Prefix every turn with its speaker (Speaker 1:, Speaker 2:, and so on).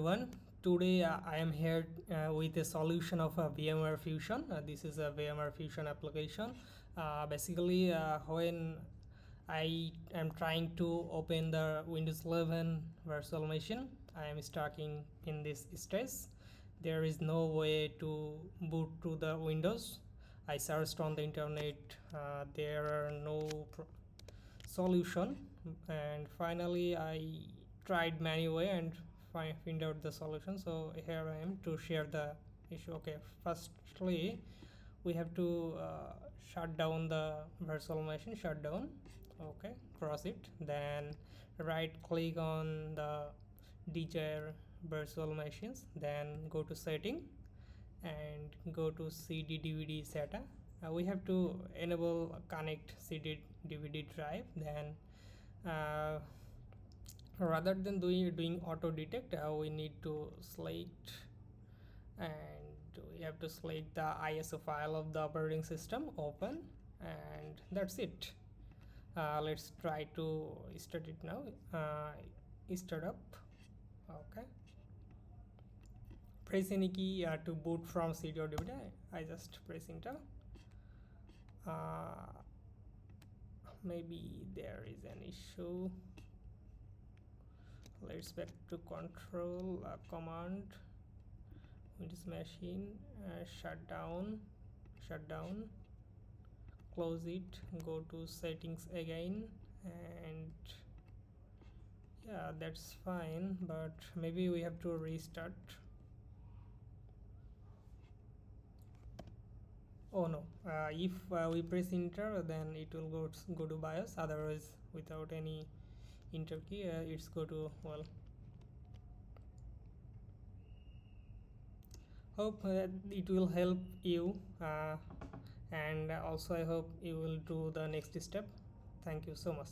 Speaker 1: everyone. Today I am here with a solution of VMware Fusion. This is a VMware Fusion application. Basically, when I am trying to open the Windows 11 virtual machine, I am stuck in this stage. There is no way to boot to the Windows. I searched on the internet. There are no solution, and finally I tried many way and find out the solution. So here I am to share the issue. Okay, firstly we have to shut down the virtual machine. Shut down. Okay, cross it, then right click on the desired virtual machines, then go to setting and go to CD DVD SATA. We have to enable connect CD DVD drive. Then rather than doing auto detect, we need to select, and we have to select the ISO file of the operating system, open, and that's it. Let's try to start it now. Start up. Okay, press any key to boot from CD or DVD. I just press enter. Maybe there is an issue. Let's back to control command Windows machine, shut down, close it, go to settings again, and yeah, that's fine, but maybe we have to restart. Oh no, if we press enter, then it will go to BIOS. Otherwise, without any enter key, it's go to, well, hope it will help you, and also I hope you will do the next step. Thank you so much.